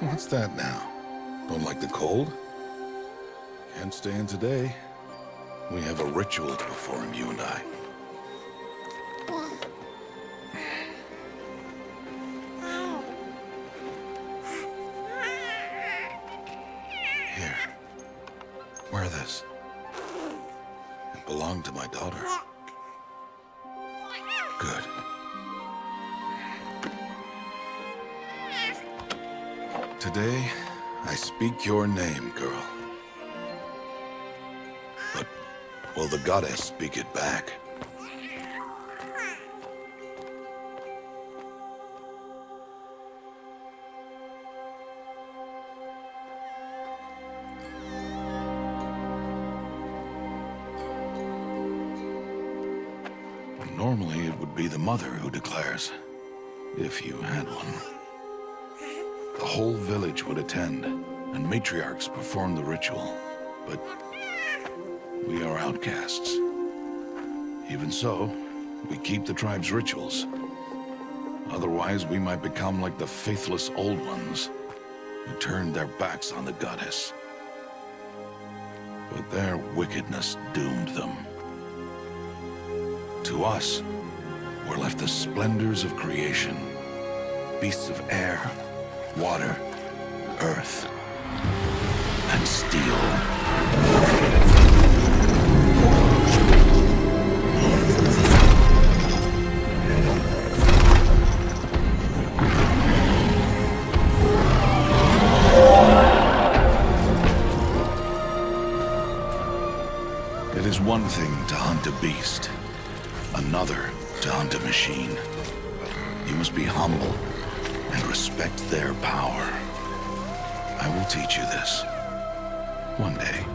What's that now? Don't like the cold? Can't stay in today. We have a ritual to perform, you and I. Here. Wear this. It belonged to my daughter. Good. Today, I speak your name, girl. But will the goddess speak it back? Normally, it would be the mother who declares, if you had one. The whole village would attend, and matriarchs perform the ritual. But we are outcasts. Even so, we keep the tribe's rituals. Otherwise, we might become like the faithless old ones, who turned their backs on the goddess. But their wickedness doomed them. To us, were left the splendors of creation, beasts of air, water, earth, and steel. It is one thing to hunt a beast, another to hunt a machine. You must be humble and respect their power. I will teach you this. One day.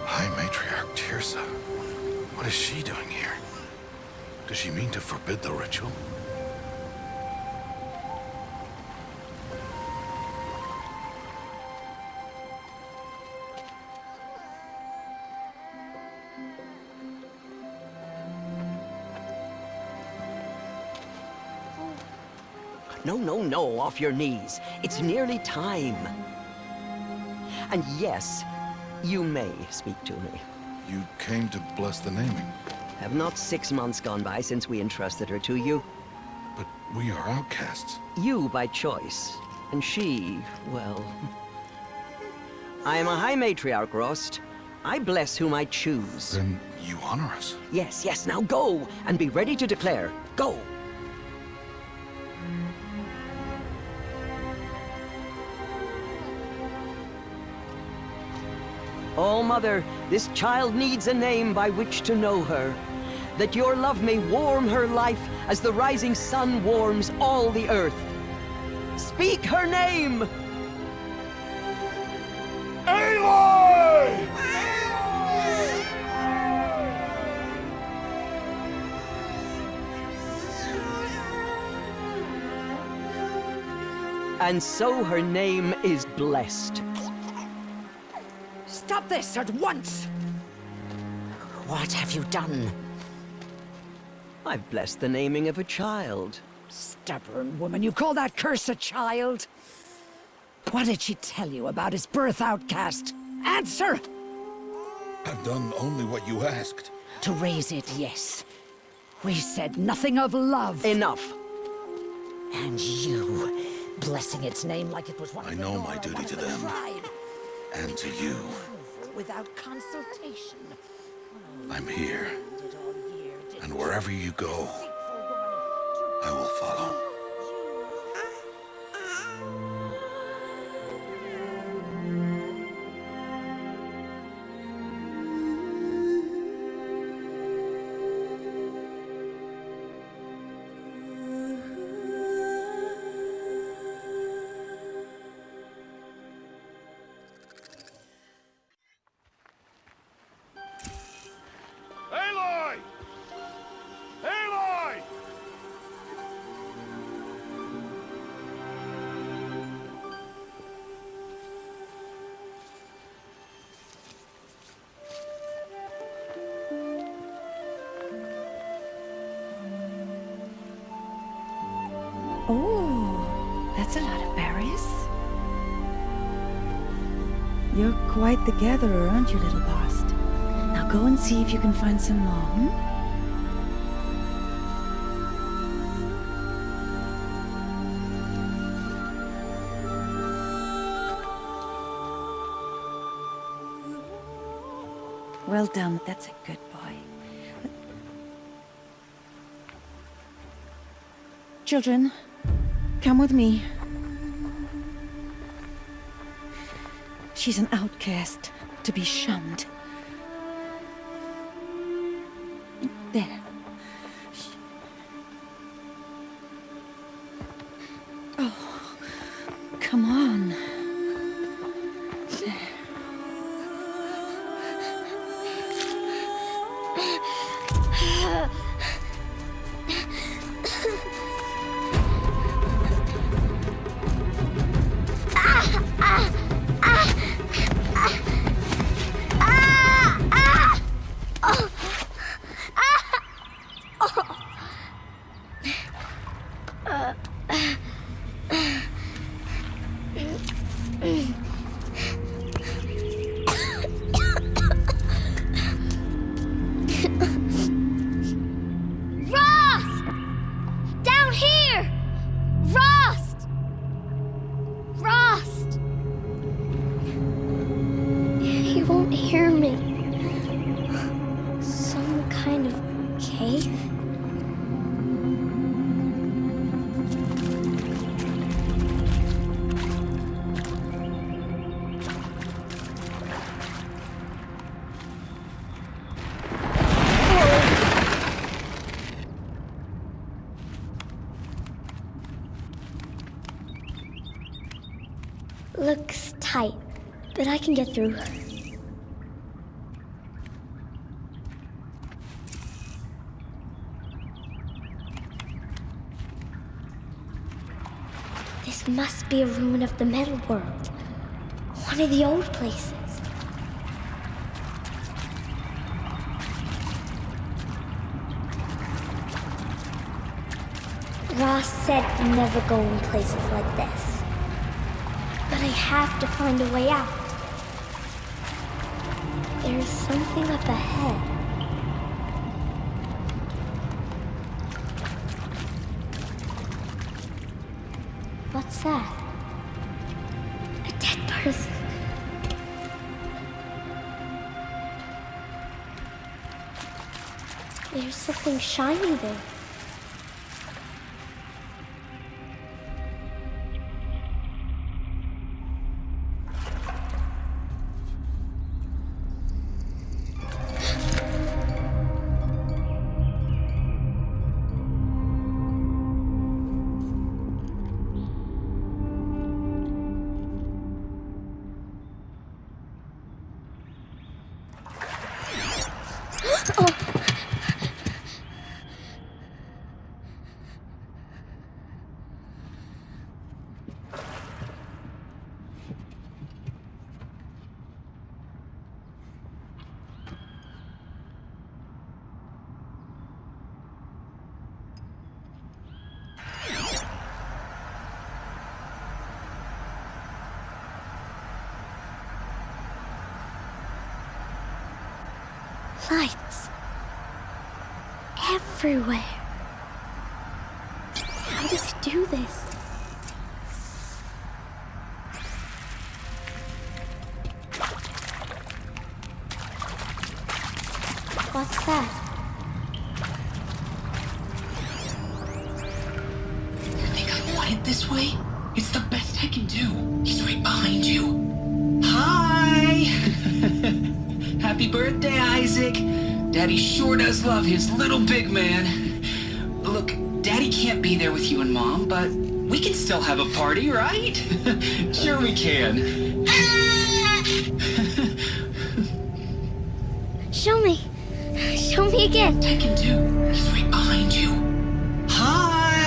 High Matriarch Tirsa. What is she doing here? Does she mean to forbid the ritual? No, off your knees. It's nearly time. And yes, you may speak to me. You came to bless the naming. Have not 6 months gone by since we entrusted her to you? But we are outcasts. You by choice, and she, well... I am a High Matriarch, Rost. I bless whom I choose. Then you honor us. Yes, now go, and be ready to declare. Go! Oh, Mother, this child needs a name by which to know her. That your love may warm her life as the rising sun warms all the earth. Speak her name! Aloy! And so her name is blessed. Stop this at once! What have you done? I've blessed the naming of a child. Stubborn woman, you call that curse a child? What did she tell you about his birth, outcast? Answer! I've done only what you asked. To raise it, yes. We said nothing of love. Enough. And you, blessing its name like it was one I of the know Nora, my duty one of to the them. tribe. And to you. Without consultation. I'm here. Did all year, did And wherever you go, I will follow. Oh, that's a lot of berries. You're quite the gatherer, aren't you, little Bast? Now go and see if you can find some more, hmm? Well done, that's a good boy. Children, come with me. She's an outcast, to be shunned. There. Oh, come on. There. Rost! Down here! Rost! Rost! He won't hear me. Some kind of cave? Looks tight, but I can get through. This must be a ruin of the metal world. One of the old places. Ross said never go in places like this. But I have to find a way out. There's something up ahead. What's that? A dead person. There's something shiny there. Lights. Everywhere. How does he do this? What's that? You think I want it this way? It's the best I can do. He's right behind you. Hi! Happy birthday, Isaac. Daddy sure does love his little big man. Look, Daddy can't be there with you and Mom, but we can still have a party, right? Sure we can. Show me. Show me again. Tekken 2. He's right behind you. Hi!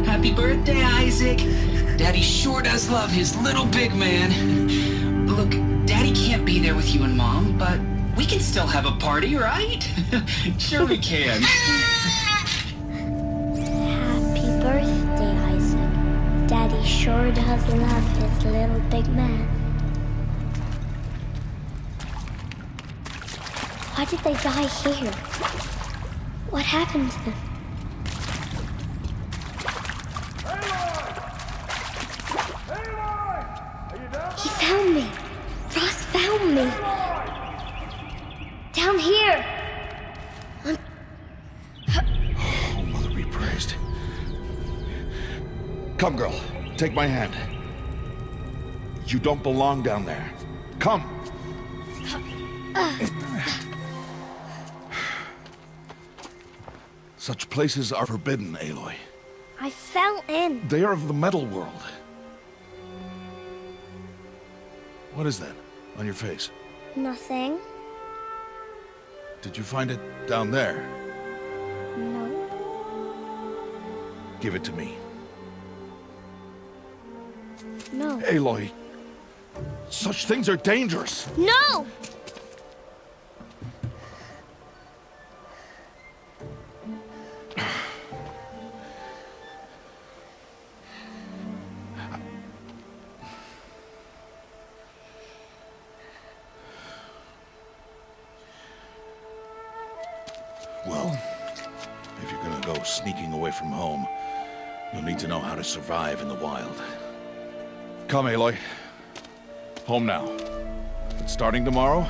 Happy birthday, Isaac. Daddy sure does love his little big man. Look, Daddy can't be there with you and Mom, but we can still have a party, right? Sure we can. Happy sure does love his little big man. Why did they die here? What happened to them? He found me. Ross found me. Down here. Oh, Mother be praised. Come, girl. Take my hand. You don't belong down there. Come. Such places are forbidden, Aloy. I fell in. They are of the metal world. What is that on your face? Nothing. Did you find it down there? No. Give it to me. No. Aloy, such things are dangerous. No! Well, if you're gonna go sneaking away from home, you'll need to know how to survive in the wild. Come, Aloy. Home now. But starting tomorrow,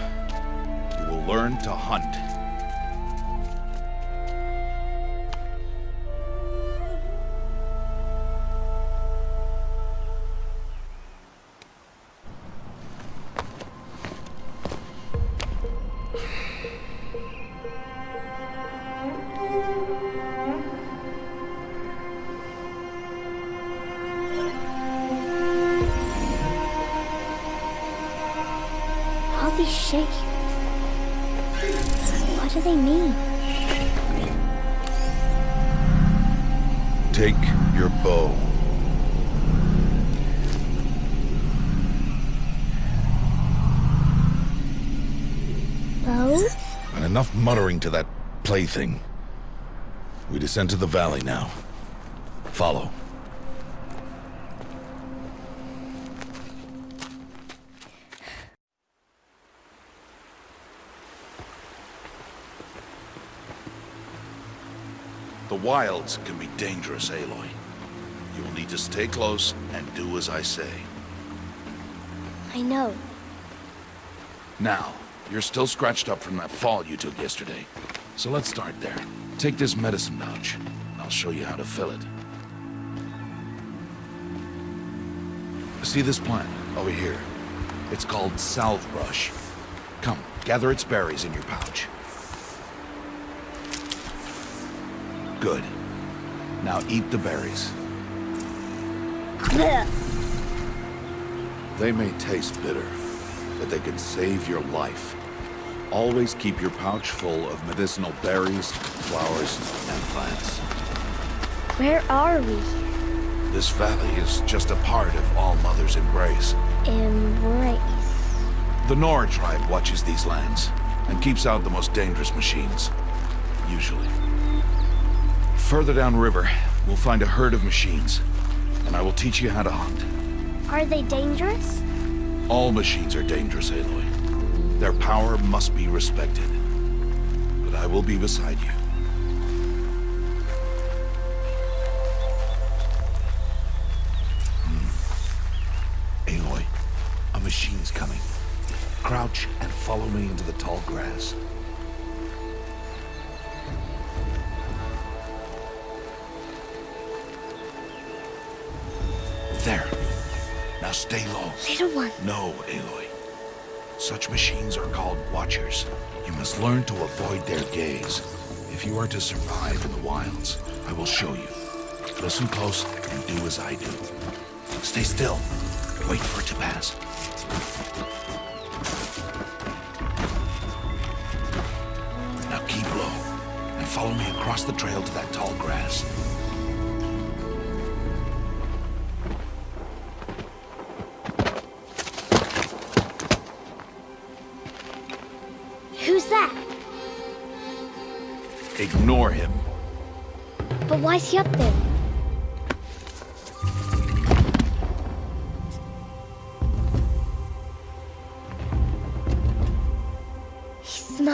you will learn to hunt. All these shapes. What do they mean? Take your bow. Bow? And enough muttering to that plaything. We descend to the valley now. Follow. The wilds can be dangerous, Aloy. You will need to stay close and do as I say. I know. Now, you're still scratched up from that fall you took yesterday. So let's start there. Take this medicine pouch. I'll show you how to fill it. See this plant over here? It's called salve brush. Come, gather its berries in your pouch. Good. Now eat the berries. Blech. They may taste bitter, but they can save your life. Always keep your pouch full of medicinal berries, flowers, and plants. Where are we? This valley is just a part of All Mother's embrace. Embrace. The Nora tribe watches these lands and keeps out the most dangerous machines. Usually. Further downriver, we'll find a herd of machines, and I will teach you how to hunt. Are they dangerous? All machines are dangerous, Aloy. Their power must be respected. But I will be beside you. Aloy, a machine's coming. Crouch and follow me into the tall grass. There. Now stay low. Little one. No, Aloy. Such machines are called Watchers. You must learn to avoid their gaze. If you are to survive in the wilds, I will show you. Listen close and do as I do. Stay still. Wait for it to pass. Now keep low and follow me across the trail to that tall grass. Who's that? Ignore him. But why's he up there?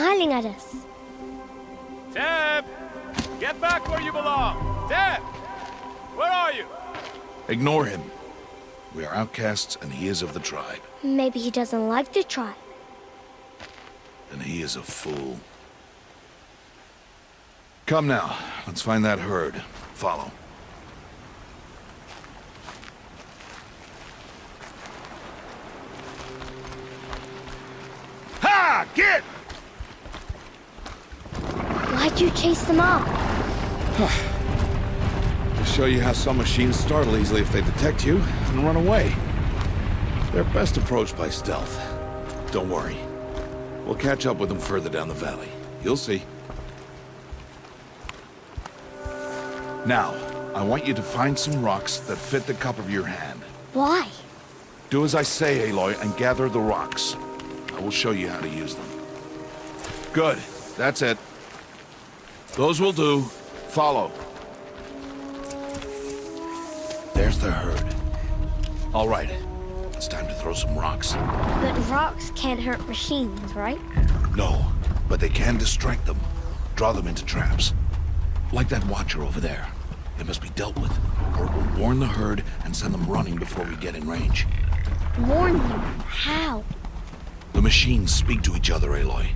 smiling at us. Teb! Get back where you belong! Teb! Where are you? Ignore him. We are outcasts, and he is of the tribe. Maybe he doesn't like the tribe. And he is a fool. Come now, let's find that herd. Follow. Ha! Get! Why'd you chase them off? To show you how some machines startle easily if they detect you and run away. They're best approached by stealth. Don't worry. We'll catch up with them further down the valley. You'll see. Now, I want you to find some rocks that fit the cup of your hand. Why? Do as I say, Aloy, and gather the rocks. I will show you how to use them. Good. That's it. Those will do. Follow. There's the herd. All right. It's time to throw some rocks. But rocks can't hurt machines, right? No, but they can distract them. Draw them into traps. Like that watcher over there. It must be dealt with, or it will warn the herd and send them running before we get in range. Warn them? How? The machines speak to each other, Aloy.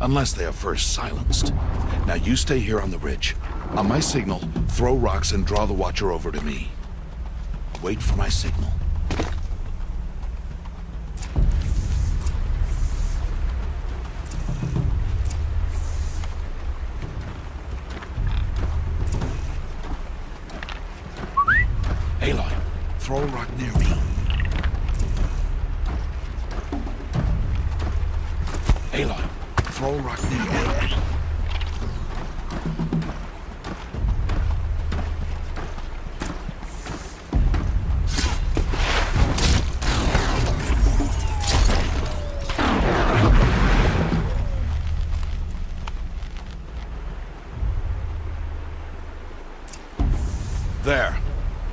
Unless they are first silenced. Now you stay here on the ridge. On my signal, throw rocks and draw the watcher over to me. Wait for my signal. Aloy, throw a rock near me. Aloy, throw a rock near me. There.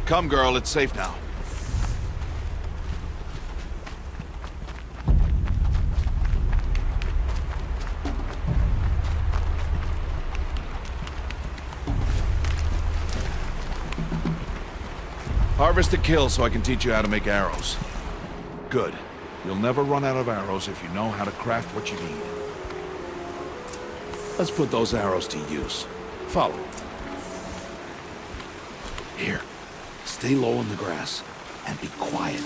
Come, girl, it's safe now. Harvest a kill so I can teach you how to make arrows. Good. You'll never run out of arrows if you know how to craft what you need. Let's put those arrows to use. Follow. Here. Stay low in the grass and be quiet.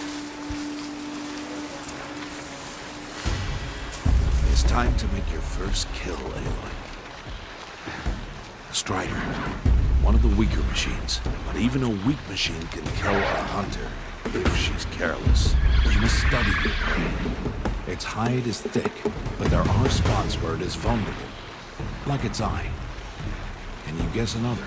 It's time to make your first kill, Aloy. Strider. One of the weaker machines, but even a weak machine can kill a hunter if she's careless. You must study your prey. Its hide is thick, but there are spots where it is vulnerable, like its eye. Can you guess another?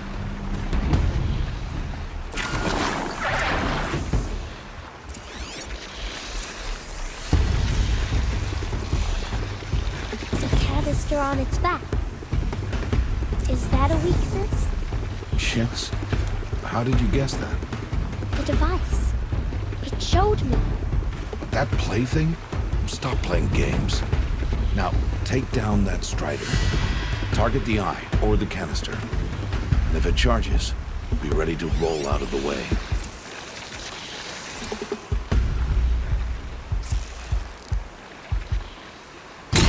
The canister on its back. Is that a weakness? Yes. How did you guess that? The device. It showed me. That plaything? Stop playing games. Now, take down that strider. Target the eye or the canister. And if it charges, be ready to roll out of the way.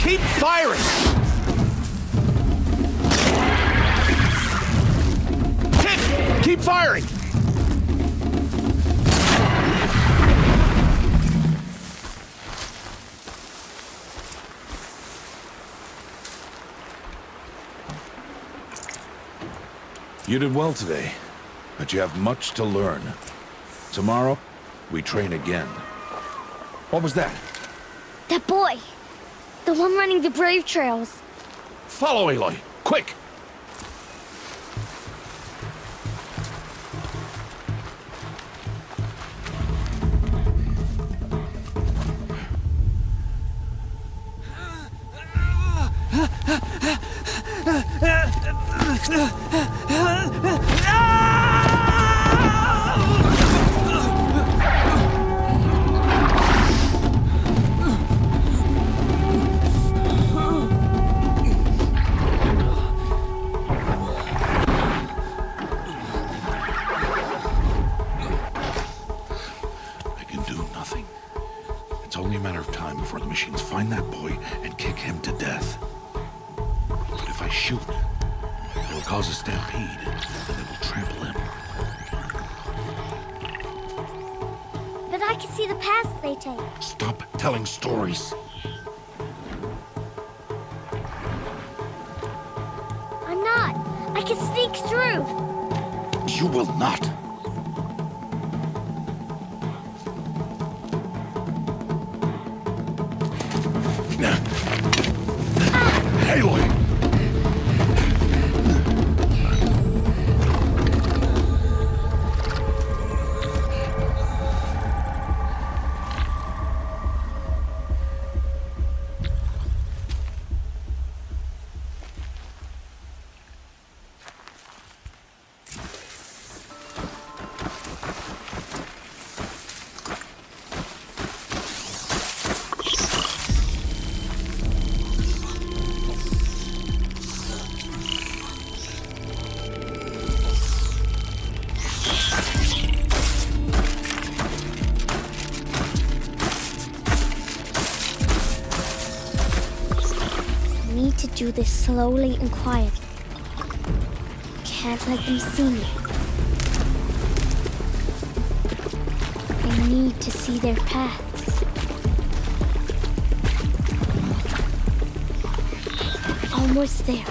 Keep firing! Hit! Keep firing! You did well today, but you have much to learn. Tomorrow, we train again. What was that? That boy. The one running the brave trails. Follow Aloy, quick! before the machines find that boy and kick him to death. But if I shoot, it'll cause a stampede, and it will trample him. But I can see the paths they take. Stop telling stories. I'm not. I can sneak through. You will not. Aloy! To do this slowly and quietly. Can't let them see me. I need to see their paths. Almost there.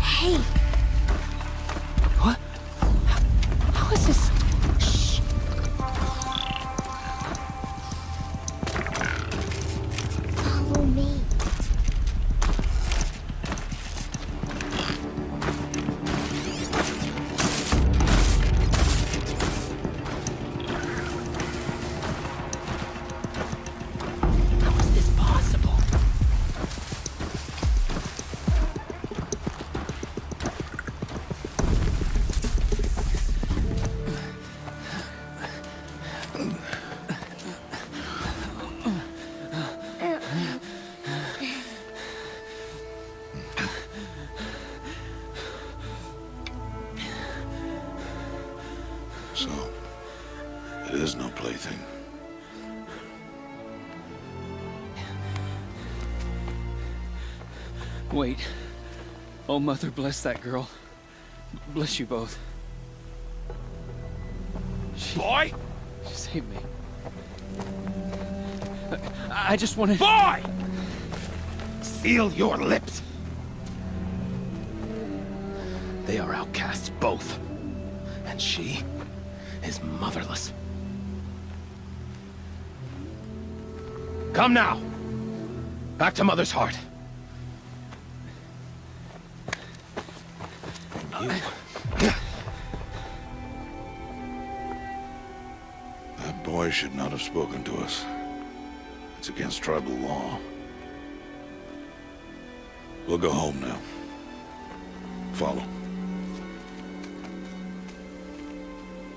Hey! What? How is this? Follow me. How is this possible? So, it is no plaything. Wait. Oh, Mother, bless that girl. Bless you both. Boy! She saved me. I just wanted... Boy! Seal your lips! They are outcasts, both. And she is motherless. Come now! Back to Mother's heart. And you... That boy should not have spoken to us. It's against tribal law. We'll go home now. Follow.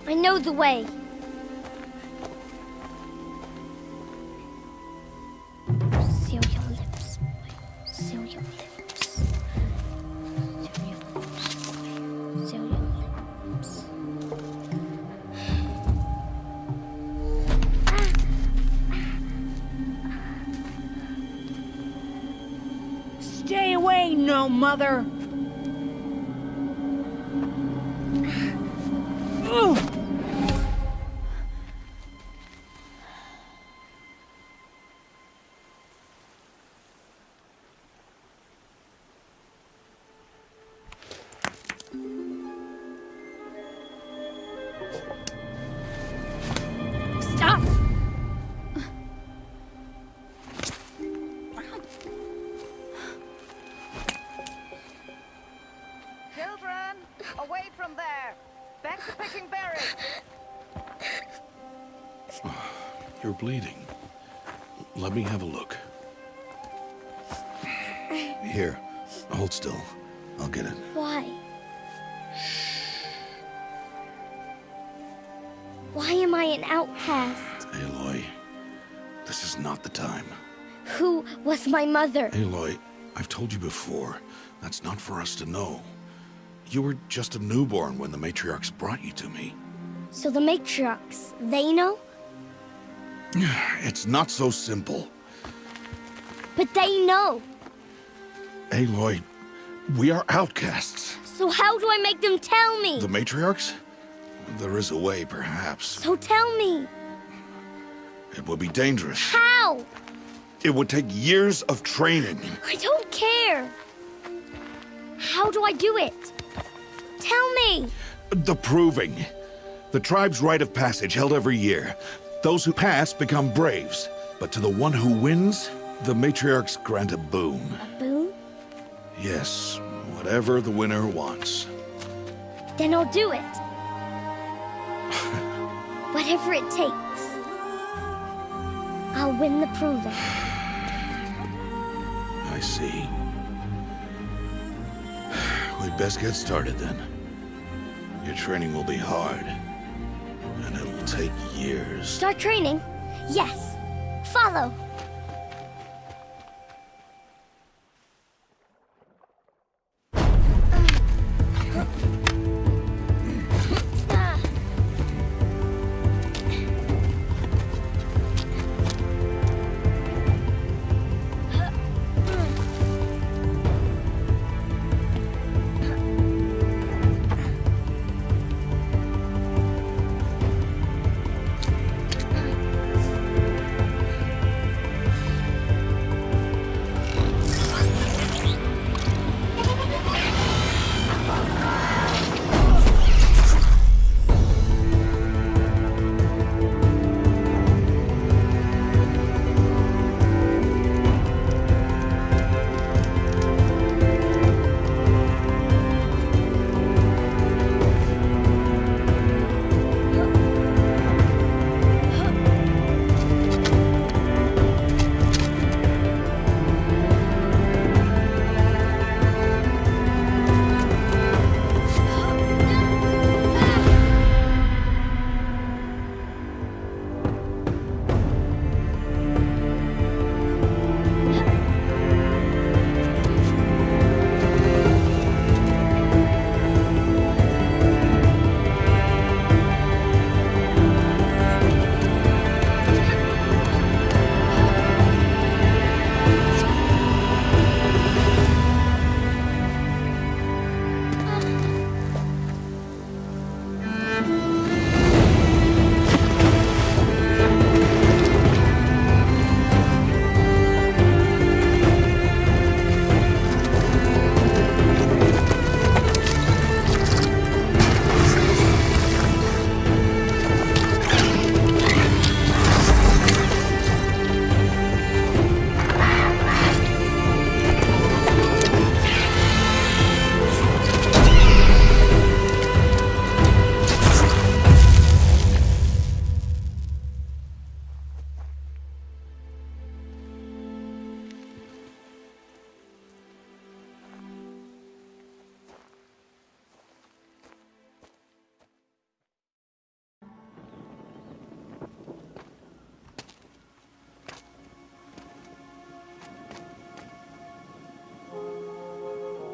I know the way. Seal your lips, boy. Seal your lips. Seal your lips, boy. Seal your lips. Stay away, no mother! Stop! Children, away from there. Back to picking berries. You're bleeding. Let me have a look. Here, hold still. I'll get it. Why? Why am I an outcast? Aloy, this is not the time. Who was my mother? Aloy, I've told you before, that's not for us to know. You were just a newborn when the matriarchs brought you to me. So the matriarchs, they know? It's not so simple. But they know. Aloy, we are outcasts. So how do I make them tell me? The matriarchs? There is a way, perhaps. So tell me. It would be dangerous. How? It would take years of training. I don't care. How do I do it? Tell me. The proving. The tribe's rite of passage held every year. Those who pass become braves. But to the one who wins, the matriarchs grant a boon. A boon? Yes, whatever the winner wants. Then I'll do it. Whatever it takes. I'll win the proving. I see. We'd best get started then. Your training will be hard, and it will take years. Start training? Yes. Follow.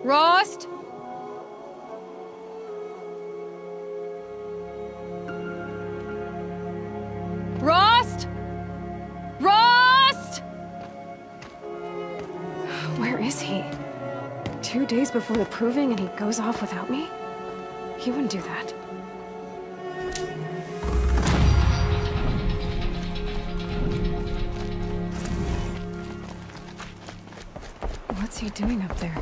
Rost? Rost? Rost? Where is he? 2 days before the proving and he goes off without me? He wouldn't do that. What's he doing up there?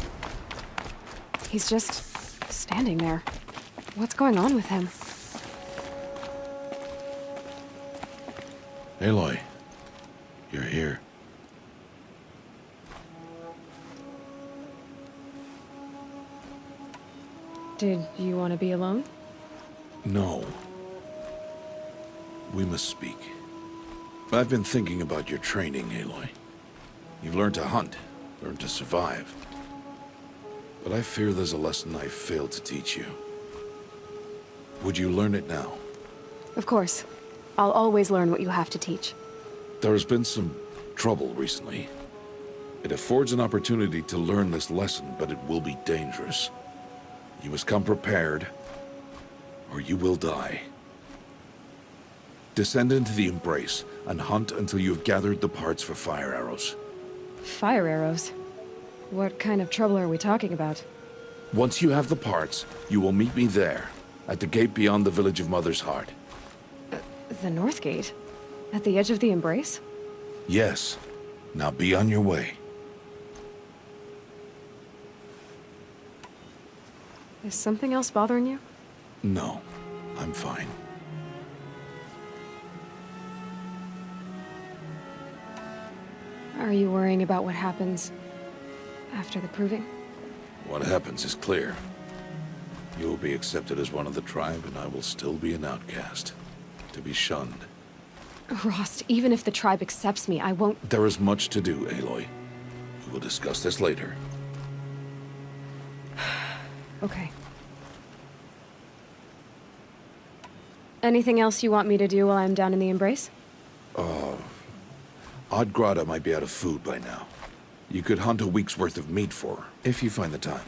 He's just standing there. What's going on with him? Aloy, you're here. Did you want to be alone? No. We must speak. I've been thinking about your training, Aloy. You've learned to hunt, learned to survive. But I fear there's a lesson I failed to teach you. Would you learn it now? Of course. I'll always learn what you have to teach. There has been some trouble recently. It affords an opportunity to learn this lesson, but it will be dangerous. You must come prepared, or you will die. Descend into the Embrace and hunt until you have gathered the parts for fire arrows. Fire arrows? What kind of trouble are we talking about? Once you have the parts, you will meet me there, at the gate beyond the village of Mother's Heart. The North Gate? At the edge of the Embrace? Yes. Now be on your way. Is something else bothering you? No, I'm fine. Are you worrying about what happens after the proving? What happens is clear. You will be accepted as one of the tribe, and I will still be an outcast. To be shunned. Rost, even if the tribe accepts me, I won't— There is much to do, Aloy. We will discuss this later. Okay. Anything else you want me to do while I'm down in the Embrace? Odd Grata might be out of food by now. You could hunt a week's worth of meat for her, if you find the time.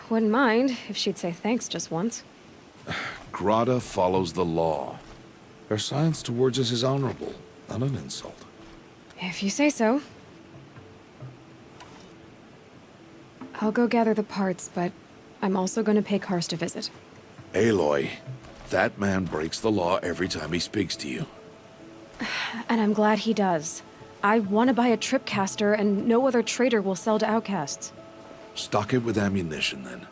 Wouldn't mind if she'd say thanks just once. Grata follows the law. Her silence towards us is honorable, not an insult. If you say so. I'll go gather the parts, but I'm also gonna pay Karst a visit. Aloy, that man breaks the law every time he speaks to you. And I'm glad he does. I want to buy a tripcaster, and no other trader will sell to outcasts. Stock it with ammunition, then.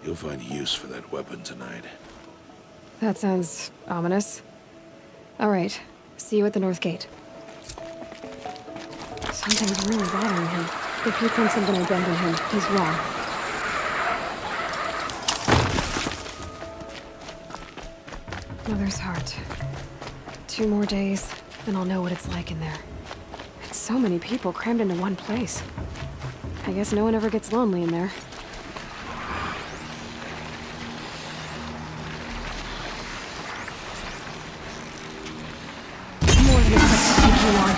You'll find use for that weapon tonight. That sounds ominous. All right, see you at the North Gate. Something's really bothering him. If he thinks I'm gonna abandon him, he's wrong. Mother's Heart. 2 more days, and I'll know what it's like in there. It's so many people crammed into one place. I guess no one ever gets lonely in there. More than expect to take you on.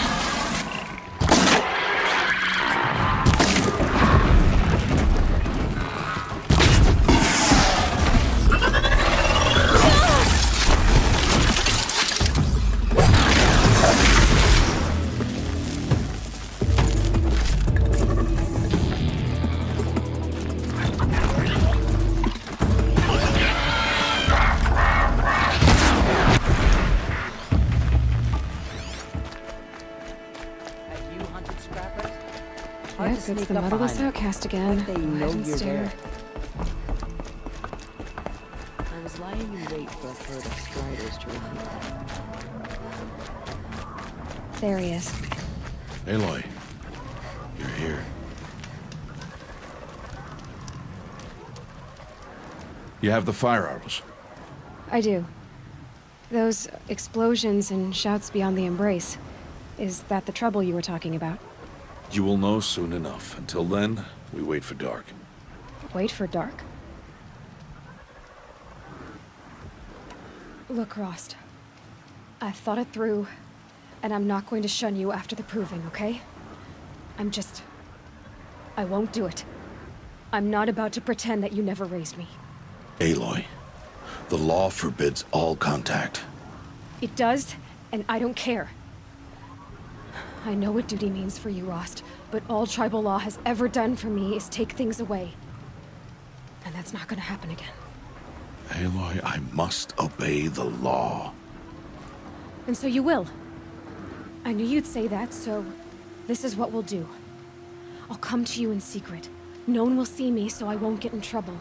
Yep, it's the motherless outcast again. They know Hide and you're stare. there. I was lying in wait for a herd of striders to run. There he is. Aloy, you're here. You have the fire arrows. I do. Those explosions and shouts beyond the Embrace. Is that the trouble you were talking about? You will know soon enough. Until then, we wait for dark. Wait for dark? Look, Rost. I've thought it through, and I'm not going to shun you after the proving, okay? I won't do it. I'm not about to pretend that you never raised me. Aloy, the law forbids all contact. It does, and I don't care. I know what duty means for you, Rost, but all tribal law has ever done for me is take things away. And that's not gonna happen again. Aloy, I must obey the law. And so you will. I knew you'd say that, so this is what we'll do. I'll come to you in secret. No one will see me, so I won't get in trouble.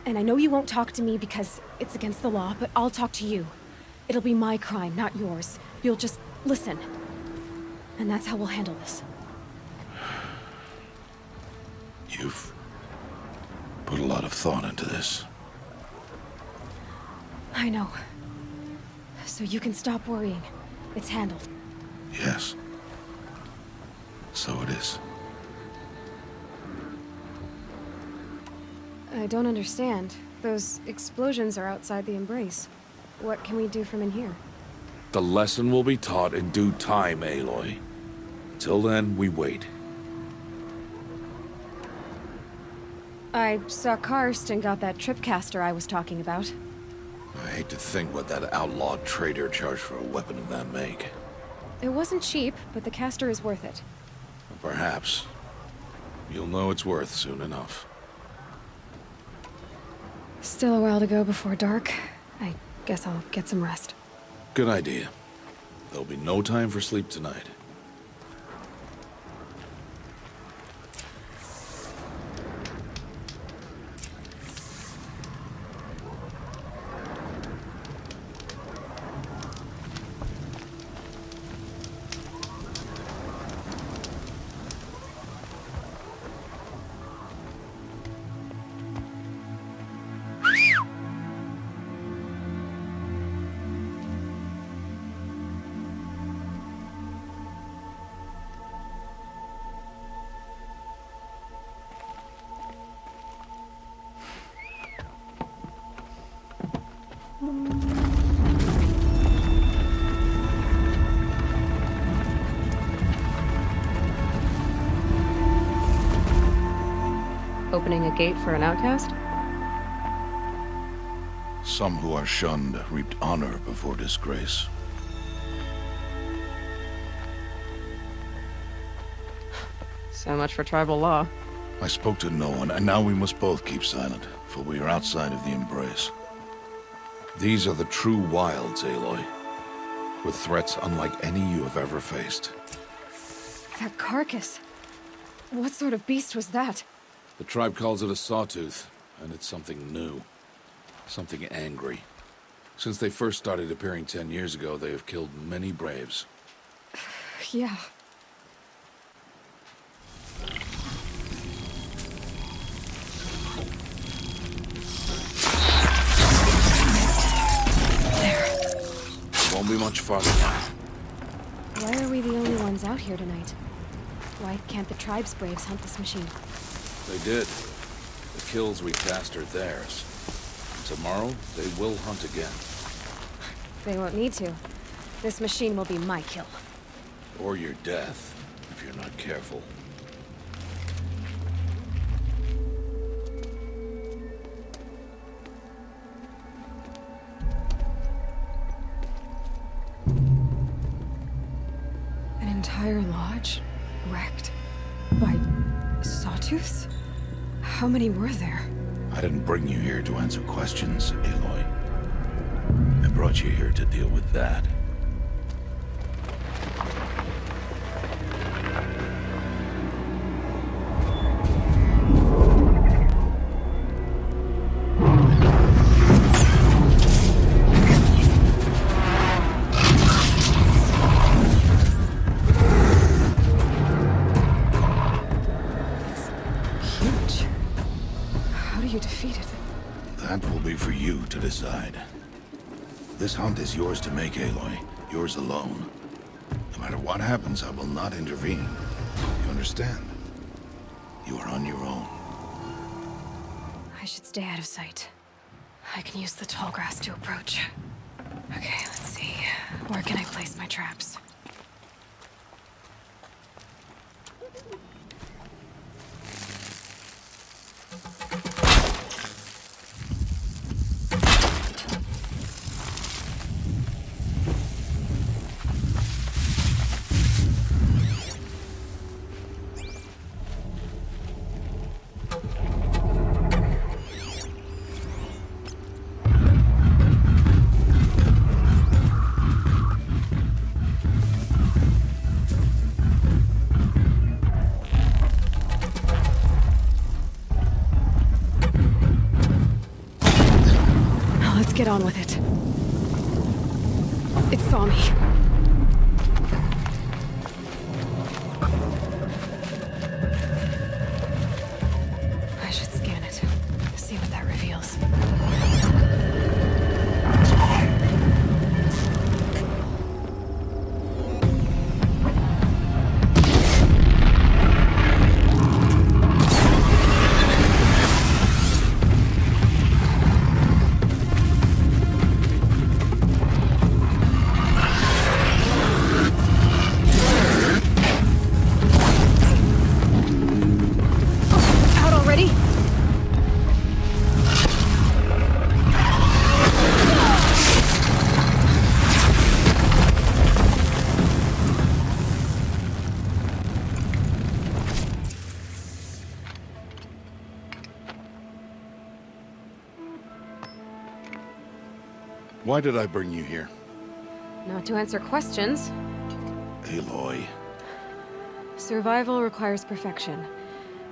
And I know you won't talk to me because it's against the law, but I'll talk to you. It'll be my crime, not yours. You'll just listen. And that's how we'll handle this. You've put a lot of thought into this. I know. So you can stop worrying. It's handled. Yes. So it is. I don't understand. Those explosions are outside the Embrace. What can we do from in here? The lesson will be taught in due time, Aloy. Until then, we wait. I saw Karst and got that tripcaster I was talking about. hate to think what that outlawed trader charged for a weapon of that make. It wasn't cheap, but the caster is worth it. Perhaps. You'll know it's worth soon enough. Still a while to go before dark. I guess I'll get some rest. Good idea. There'll be no time for sleep tonight. Opening a gate for an outcast? Some who are shunned reaped honor before disgrace. So much for tribal law. I spoke to no one, and now we must both keep silent, for we are outside of the embrace. These are the true wilds, Aloy, with threats unlike any you have ever faced. That carcass. What sort of beast was that? The tribe calls it a sawtooth, and it's something new. Something angry. Since they first started appearing 10 years ago, they have killed many braves. Yeah. Won't be much farther now. Why are we the only ones out here tonight? Why can't the tribe's braves hunt this machine? They did. The kills we cast are theirs. Tomorrow, they will hunt again. They won't need to. This machine will be my kill. Or your death, if you're not careful. An entire lodge? Wrecked? By sawtooths? How many were there? I didn't bring you here to answer questions, Aloy. I brought you here to deal with that. That will be for you to decide. This hunt is yours to make, Aloy. Yours alone. No matter what happens, I will not intervene. You understand? You are on your own. I should stay out of sight. I can use the tall grass to approach. Okay, let's see. Where can I place my traps? Get on with it. It saw me. I should scan it. See what that reveals. Why did I bring you here? Not to answer questions. Aloy. Survival requires perfection.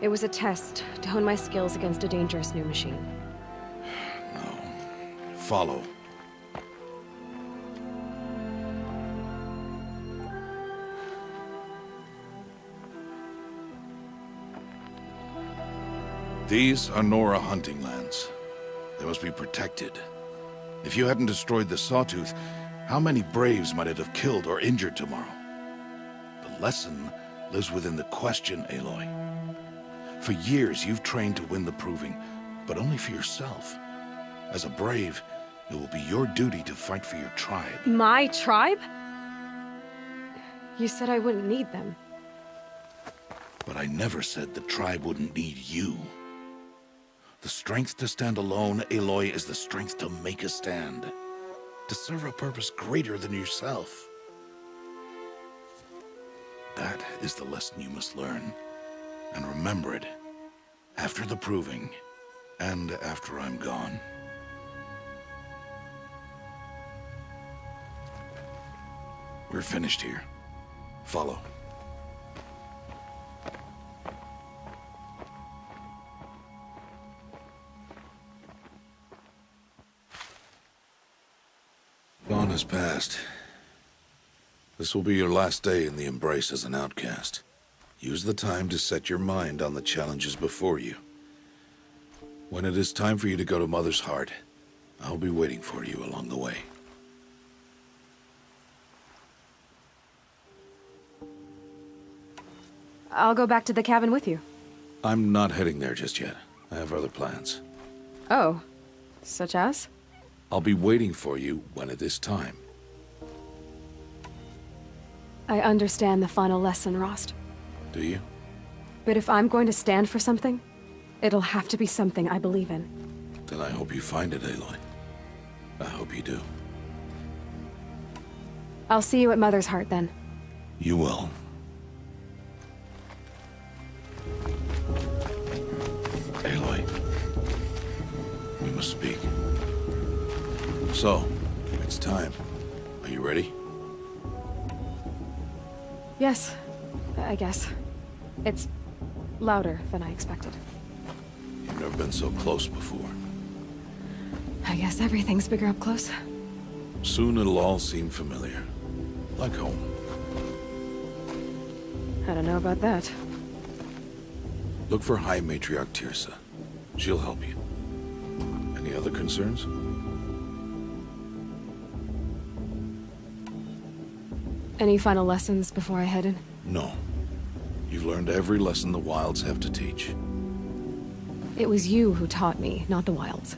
It was a test to hone my skills against a dangerous new machine. No. Follow. These are Nora hunting lands. They must be protected. If you hadn't destroyed the Sawtooth, how many Braves might it have killed or injured tomorrow? The lesson lives within the question, Aloy. For years, you've trained to win the Proving, but only for yourself. As a Brave, it will be your duty to fight for your tribe. My tribe? You said I wouldn't need them. But I never said the tribe wouldn't need you. The strength to stand alone, Aloy, is the strength to make a stand. To serve a purpose greater than yourself. That is the lesson you must learn. And remember it. After the Proving. And after I'm gone. We're finished here. Follow. Dawn has passed. This will be your last day in the Embrace as an outcast. Use the time to set your mind on the challenges before you. When it is time for you to go to Mother's Heart, I'll be waiting for you along the way. I'll go back to the cabin with you. I'm not heading there just yet. I have other plans. Oh. Such as? I'll be waiting for you when it is time. I understand the final lesson, Rost. Do you? But if I'm going to stand for something, it'll have to be something I believe in. Then I hope you find it, Aloy. I hope you do. I'll see you at Mother's Heart, then. You will. Aloy. We must speak. So, it's time. Are you ready? Yes, I guess. It's louder than I expected. You've never been so close before. I guess everything's bigger up close. Soon it'll all seem familiar. Like home. I don't know about that. Look for High Matriarch Tirsa. She'll help you. Any other concerns? Any final lessons before I head in? No. You've learned every lesson the Wilds have to teach. It was you who taught me, not the Wilds.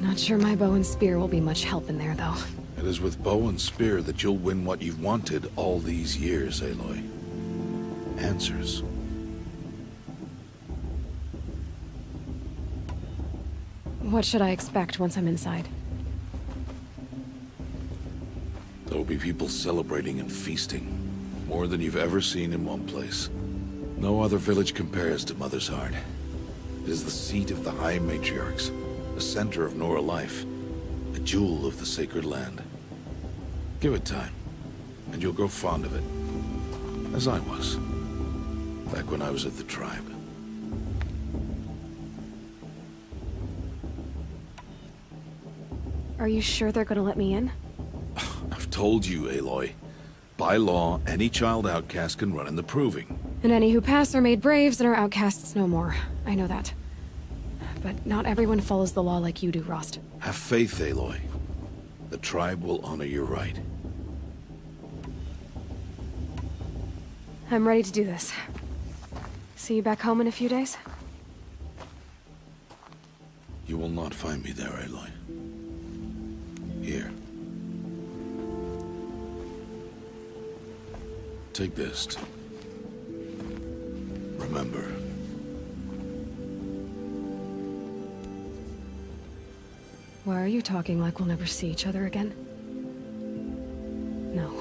Not sure my bow and spear will be much help in there, though. It is with bow and spear that you'll win what you've wanted all these years, Aloy. Answers. What should I expect once I'm inside? There will be people celebrating and feasting. More than you've ever seen in one place. No other village compares to Mother's Heart. It is the seat of the High Matriarchs, the center of Nora life, a jewel of the sacred land. Give it time, and you'll grow fond of it. As I was, back when I was at the tribe. Are you sure they're gonna let me in? I've told you, Aloy. By law, any child outcast can run in the Proving. And any who pass are made braves and are outcasts no more. I know that. But not everyone follows the law like you do, Rost. Have faith, Aloy. The tribe will honor your right. I'm ready to do this. See you back home in a few days? You will not find me there, Aloy. Here. Take this. Remember. Why are you talking like we'll never see each other again? No.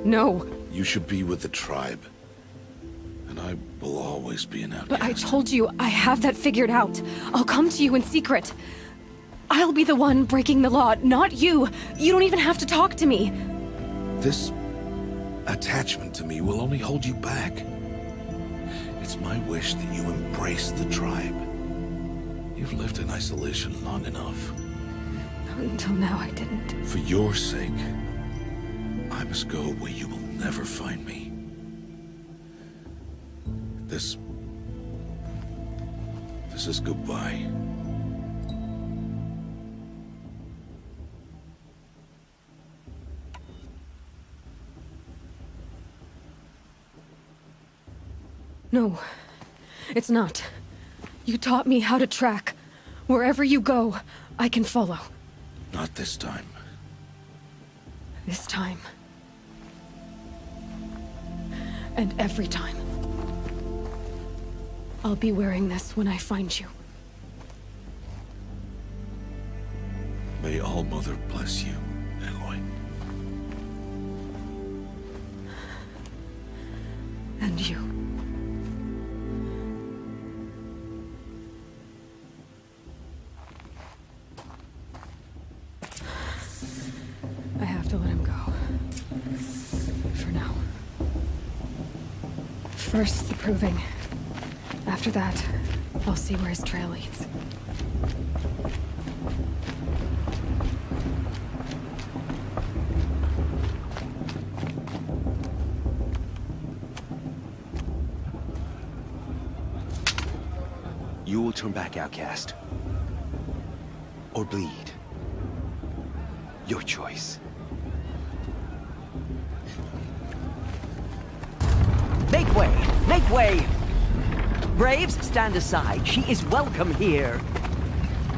No! You should be with the tribe. And I will always be an outcast. But I told you, I have that figured out. I'll come to you in secret. I'll be the one breaking the law, not you. You don't even have to talk to me. This attachment to me will only hold you back. It's my wish that you embrace the tribe. You've lived in isolation long enough. Until now, I didn't. For your sake, I must go where you will never find me. This is goodbye. No, it's not. You taught me how to track. Wherever you go, I can follow. Not this time. This time. And every time. I'll be wearing this when I find you. May All-Mother bless you, Aloy. And you. I have to let him go. For now. First, the proving. After that, I'll see where his trail leads. You will turn back, outcast. Or bleed. Your choice. Make way! Make way! Braves, stand aside. She is welcome here.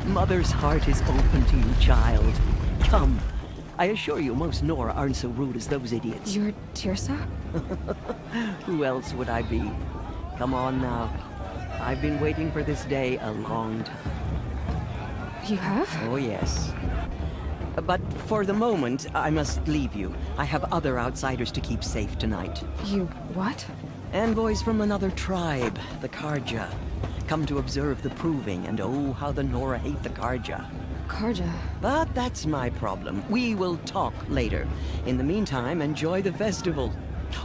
Mother's heart is open to you, child. Come. I assure you, most Nora aren't so rude as those idiots. You're Tirsa? Who else would I be? Come on now. I've been waiting for this day a long time. You have? Oh, yes. But for the moment, I must leave you. I have other outsiders to keep safe tonight. You what? Envoys from another tribe, the Karja. Come to observe the proving, and oh, how the Nora hate the Karja. Karja? But that's my problem. We will talk later. In the meantime, enjoy the festival.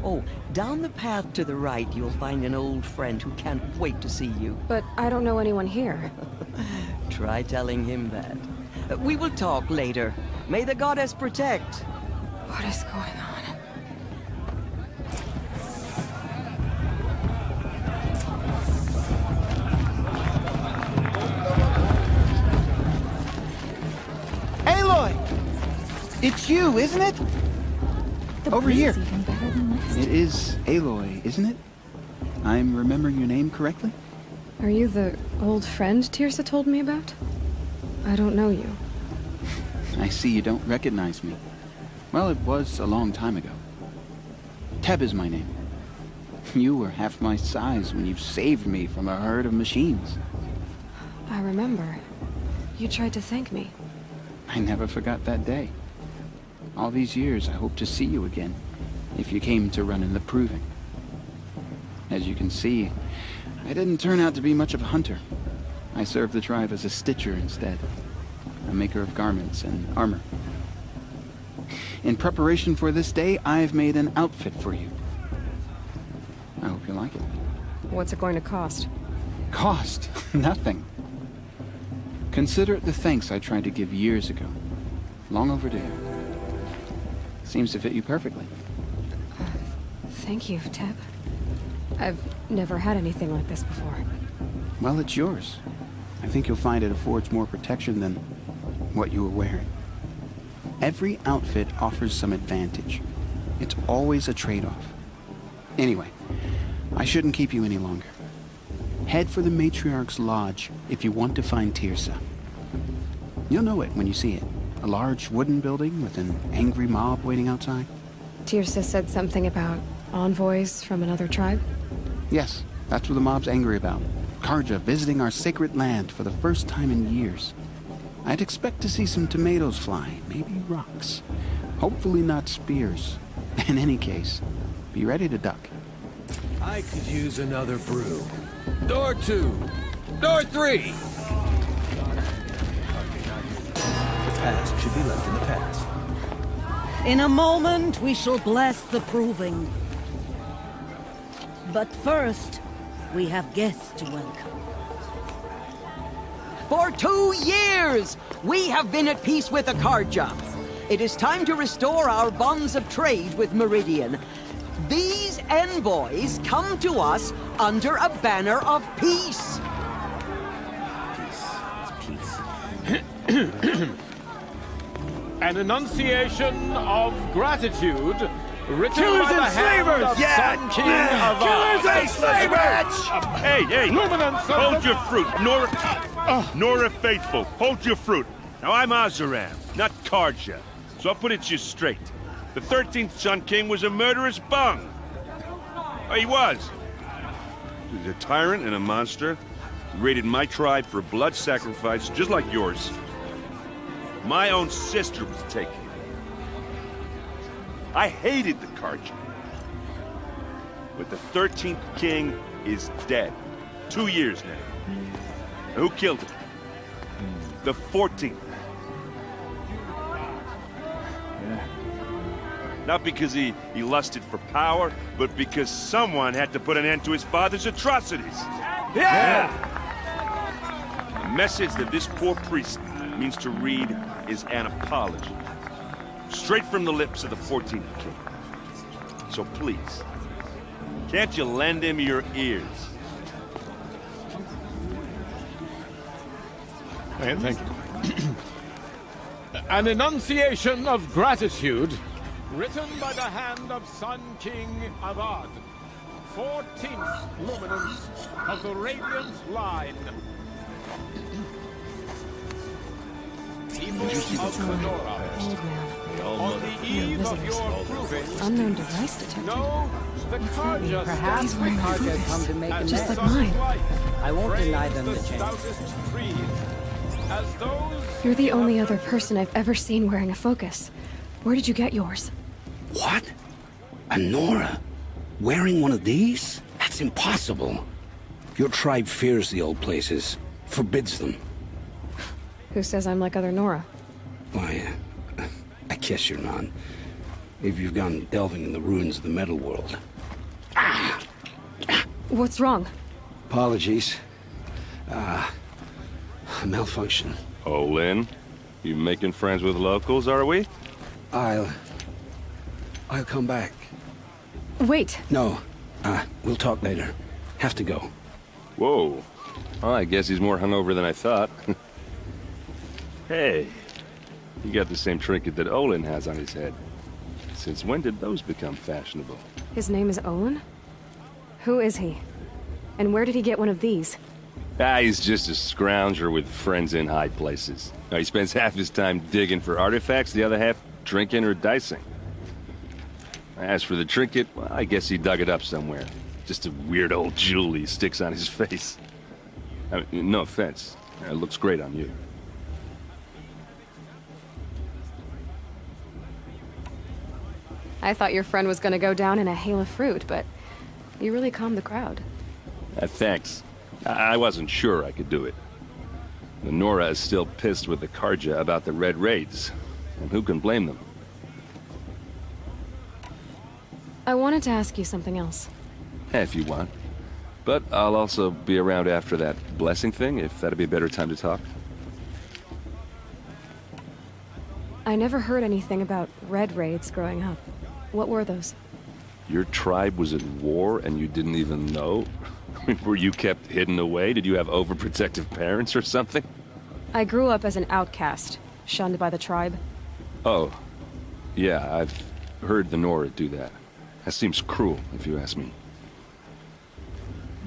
Oh, down the path to the right, you'll find an old friend who can't wait to see you. But I don't know anyone here. Try telling him that. We will talk later. May the goddess protect. What is going on? Aloy! It's you, isn't it? The Over play's here. even better than last It is Aloy, isn't it? I'm remembering your name correctly? Are you the old friend Tirsa told me about? I don't know you. I see you don't recognize me. Well, it was a long time ago. Teb is my name. You were half my size when you saved me from a herd of machines. I remember. You tried to thank me. I never forgot that day. All these years, I hope to see you again, if you came to run in the proving. As you can see, I didn't turn out to be much of a hunter. I served the tribe as a stitcher instead, a maker of garments and armor. In preparation for this day, I've made an outfit for you. I hope you like it. What's it going to cost? Cost? Nothing. Consider it the thanks I tried to give years ago. Long overdue. Seems to fit you perfectly. Thank you, Teb. I've never had anything like this before. Well, it's yours. I think you'll find it affords more protection than what you were wearing. Every outfit offers some advantage. It's always a trade-off. Anyway, I shouldn't keep you any longer. Head for the Matriarch's Lodge if you want to find Tirsa. You'll know it when you see it. A large wooden building with an angry mob waiting outside. Tirsa said something about envoys from another tribe? Yes, that's what the mob's angry about. Karja visiting our sacred land for the first time in years. I'd expect to see some tomatoes fly, maybe rocks. Hopefully not spears. In any case, be ready to duck. I could use another brew. Door 2. Door 3. past should be left in the past. In a moment, we shall bless the proving. But first, we have guests to welcome. For 2 years, we have been at peace with Akarja. It is time to restore our bonds of trade with Meridian. These envoys come to us under a banner of peace. An enunciation of gratitude written Killers by the and hand slavers! of Yeah! Sun King of Killers Ar. and slavers! Hey, Luminance of hold the- your fruit. Nora Faithful, hold your fruit. Now, I'm Azaram, not Karja, so I'll put it to you straight. The 13th Sun King was a murderous bung. Oh, he was. He was a tyrant and a monster. He raided my tribe for blood sacrifice, just like yours. My own sister was taken. I hated the Karja. But the 13th king is dead. 2 years now. And who killed him? The 14th. Not because he lusted for power, but because someone had to put an end to his father's atrocities. Yeah! The message that this poor priest means to read is an apology. Straight from the lips of the 14th king. So please, can't you lend him your ears? Thank you. An enunciation of gratitude written by the hand of Sun King Avad, 14th luminance of the Radiant Line. People of Fedora, on the eve of your proving, Unknown device detected. know the Karja Perhaps the Karja come to make Just amends. like mine. I won't deny them the the chance. stoutest trees, as those You're the only other person I've ever seen wearing a focus. Where did you get yours? What? A Nora? Wearing one of these? That's impossible. Your tribe fears the old places, forbids them. Who says I'm like other Nora? Why, I guess you're not. If you've gone delving in the ruins of the metal world. What's wrong? Apologies. A malfunction. Oh, Lynn, you making friends with locals, are we? I'll come back. Wait. No, we'll talk later. Have to go. Whoa. Well, I guess he's more hungover than I thought. Hey, you got the same trinket that Olin has on his head. Since when did those become fashionable? His name is Olin? Who is he? And where did he get one of these? He's just a scrounger with friends in high places. He spends half his time digging for artifacts, the other half drinking or dicing. As for the trinket, well, I guess he dug it up somewhere. Just a weird old jewel he sticks on his face. I mean, no offense. It looks great on you. I thought your friend was gonna go down in a hail of fruit, but you really calmed the crowd. Thanks. I wasn't sure I could do it. The Nora is still pissed with the Karja about the Red Raids, and who can blame them? I wanted to ask you something else. If you want. But I'll also be around after that blessing thing, if that'd be a better time to talk. I never heard anything about Red Raids growing up. What were those? Your tribe was at war and you didn't even know? Were you kept hidden away? Did you have overprotective parents or something? I grew up as an outcast, shunned by the tribe. Oh. Yeah, I've heard the Nora do that. That seems cruel, if you ask me.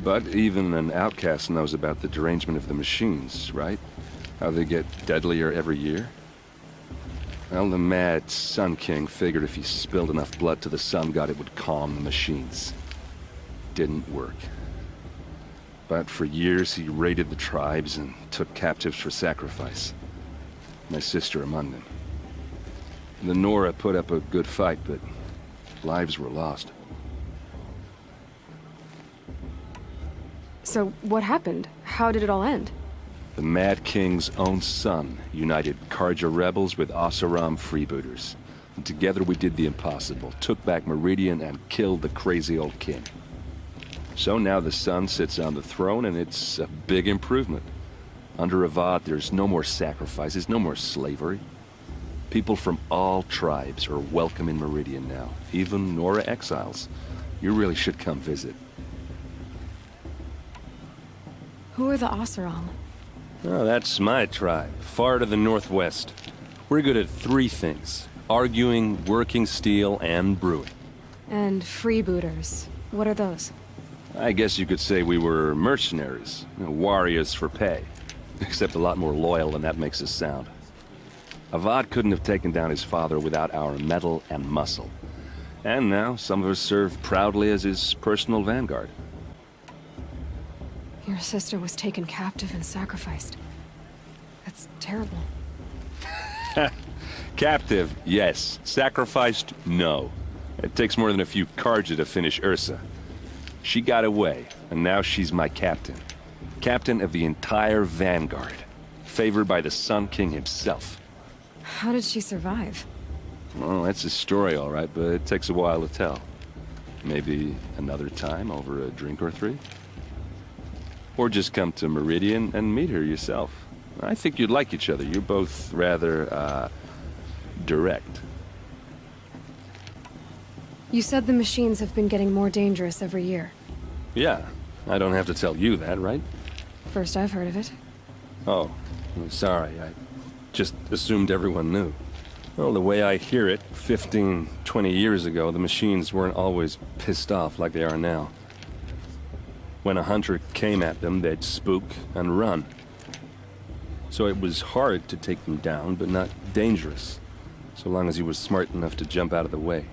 But even an outcast knows about the derangement of the machines, right? How they get deadlier every year? Well, the mad Sun King figured if he spilled enough blood to the Sun God, it would calm the machines. Didn't work. But for years, he raided the tribes and took captives for sacrifice. My sister among them. The Nora put up a good fight, but lives were lost. So, what happened? How did it all end? The Mad King's own son united Karja rebels with Oseram freebooters. And together we did the impossible, took back Meridian and killed the crazy old king. So now the son sits on the throne and it's a big improvement. Under Avad, there's no more sacrifices, no more slavery. People from all tribes are welcome in Meridian now, even Nora exiles. You really should come visit. Who are the Oseram? Oh, that's my tribe, far to the northwest. We're good at 3 things: arguing, working steel, and brewing. And freebooters. What are those? I guess you could say we were mercenaries, warriors for pay. Except a lot more loyal than that makes us sound. Avad couldn't have taken down his father without our metal and muscle. And now, some of us serve proudly as his personal vanguard. Your sister was taken captive and sacrificed. That's terrible. Captive, yes. Sacrificed, no. It takes more than a few Karja to finish Ursa. She got away, and now she's my captain. Captain of the entire vanguard. Favored by the Sun King himself. How did she survive? Well, that's a story, all right, but it takes a while to tell. Maybe another time over a drink or 3? Or just come to Meridian and meet her yourself. I think you'd like each other. You're both rather, direct. You said the machines have been getting more dangerous every year. Yeah, I don't have to tell you that, right? First I've heard of it. Oh, I'm sorry. I just assumed everyone knew. Well, the way I hear it, 15, 20 years ago, the machines weren't always pissed off like they are now. When a hunter came at them, they'd spook and run. So it was hard to take them down, but not dangerous, so long as he was smart enough to jump out of the way.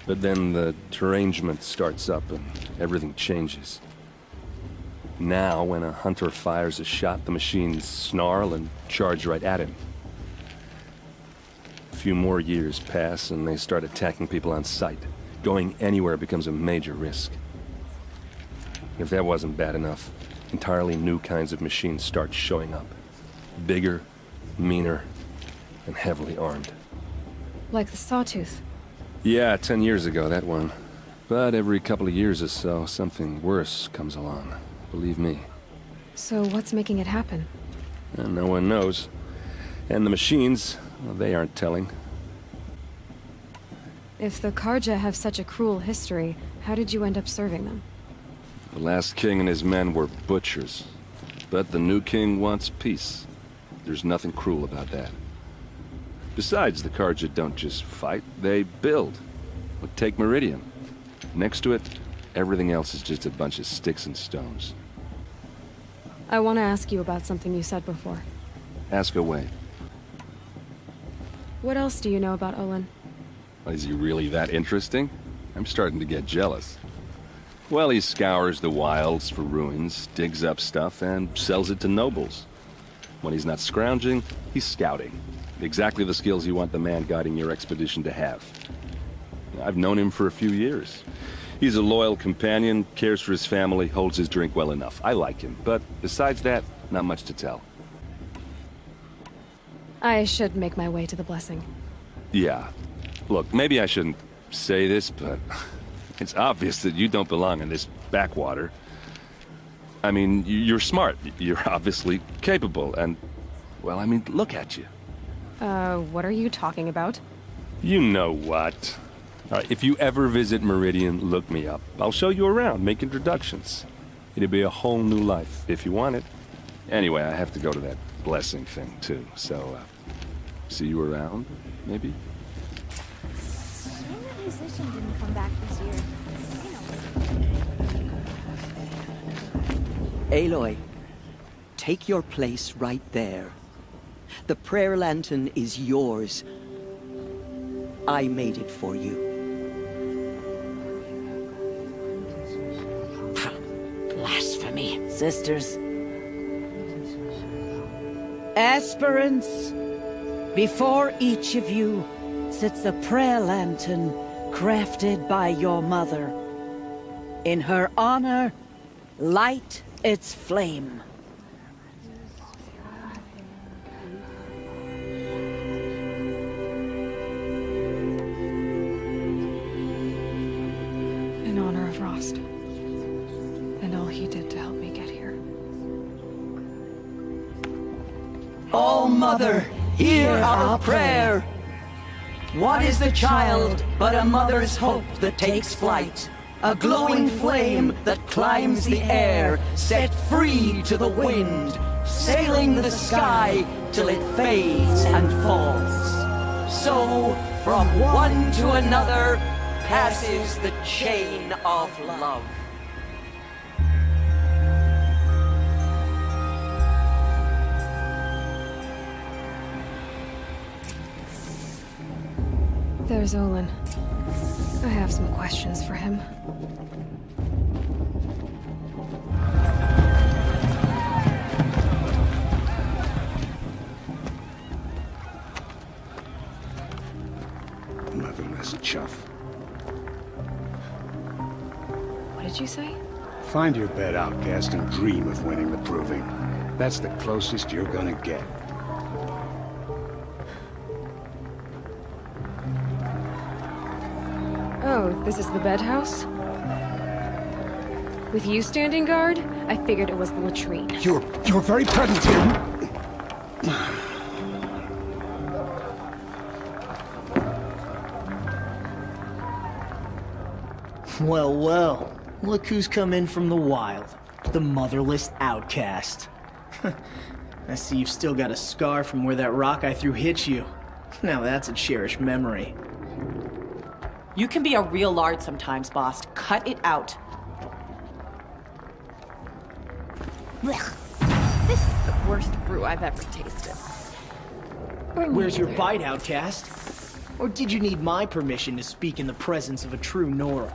But then the derangement starts up and everything changes. Now, when a hunter fires a shot, the machines snarl and charge right at him. A few more years pass and they start attacking people on sight. Going anywhere becomes a major risk. If that wasn't bad enough, entirely new kinds of machines start showing up. Bigger, meaner, and heavily armed. Like the Sawtooth. Yeah, 10 years ago, that one. But every couple of years or so, something worse comes along. Believe me. So what's making it happen? And no one knows. And the machines, well, they aren't telling. If the Karja have such a cruel history, how did you end up serving them? The last king and his men were butchers. But the new king wants peace. There's nothing cruel about that. Besides, the Karja don't just fight, they build. Look, take Meridian. Next to it, everything else is just a bunch of sticks and stones. I want to ask you about something you said before. Ask away. What else do you know about Olin? Is he really that interesting? I'm starting to get jealous. Well, he scours the wilds for ruins, digs up stuff, and sells it to nobles. When he's not scrounging, he's scouting. Exactly the skills you want the man guiding your expedition to have. I've known him for a few years. He's a loyal companion, cares for his family, holds his drink well enough. I like him, but besides that, not much to tell. I should make my way to the blessing. Yeah. Look, maybe I shouldn't say this, but it's obvious that you don't belong in this backwater. I mean, you're smart. You're obviously capable, and, well, I mean, look at you. What are you talking about? You know what. All right, if you ever visit Meridian, look me up. I'll show you around, make introductions. It'll be a whole new life, if you want it. Anyway, I have to go to that blessing thing, too, so, see you around, maybe? That musician didn't come back this year. Aloy, take your place right there. The prayer lantern is yours. I made it for you. Blasphemy, sisters. Aspirants, before each of you sits a prayer lantern crafted by your mother. In her honor, light its flame. he did to help me get here. All Mother, hear our prayer. What is the child but a mother's hope that takes flight? A glowing flame that climbs the air, set free to the wind, sailing the sky till it fades and falls. So, from one to another, passes the chain of love. There's Olin. I have some questions for him. Motherless chuff. What did you say? Find your bed, outcast, and dream of winning the proving. That's the closest you're gonna get. Oh, this is the bed house? With you standing guard, I figured it was the latrine. Your very presence here. Well, well. Look who's come in from the wild. The motherless outcast. I see you've still got a scar from where that rock I threw hit you. Now that's a cherished memory. You can be a real lard sometimes, boss. Cut it out. Blech. This is the worst brew I've ever tasted. Where's your bite, outcast? Or did you need my permission to speak in the presence of a true Nora?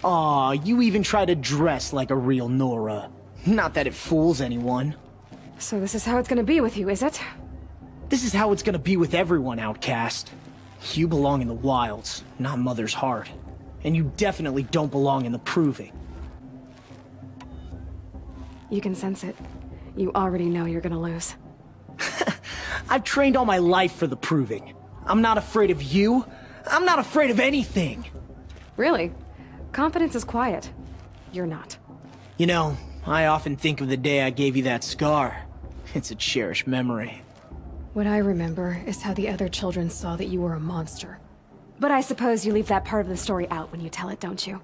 Aw, you even try to dress like a real Nora. Not that it fools anyone. So this is how it's gonna be with you, is it? This is how it's gonna be with everyone, outcast. You belong in the wilds, not Mother's heart. And you definitely don't belong in the proving. You can sense it. You already know you're gonna lose. I've trained all my life for the proving. I'm not afraid of you. I'm not afraid of anything. Really? Confidence is quiet. You're not. You know, I often think of the day I gave you that scar. It's a cherished memory. What I remember is how the other children saw that you were a monster. But I suppose you leave that part of the story out when you tell it, don't you?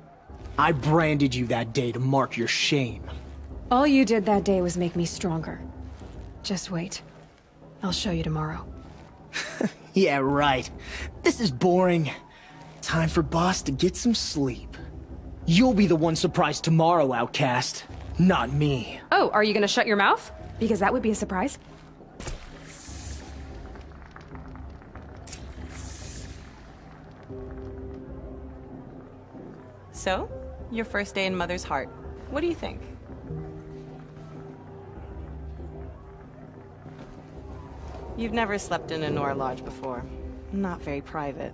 I branded you that day to mark your shame. All you did that day was make me stronger. Just wait. I'll show you tomorrow. Yeah, right. This is boring. Time for Boss to get some sleep. You'll be the one surprised tomorrow, outcast. Not me. Oh, are you gonna shut your mouth? Because that would be a surprise. So, your first day in Mother's heart. What do you think? You've never slept in a Nora lodge before. Not very private.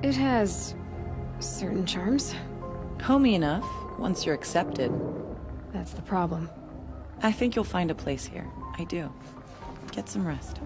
It has certain charms. Homey enough, once you're accepted. That's the problem. I think you'll find a place here. I do. Get some rest.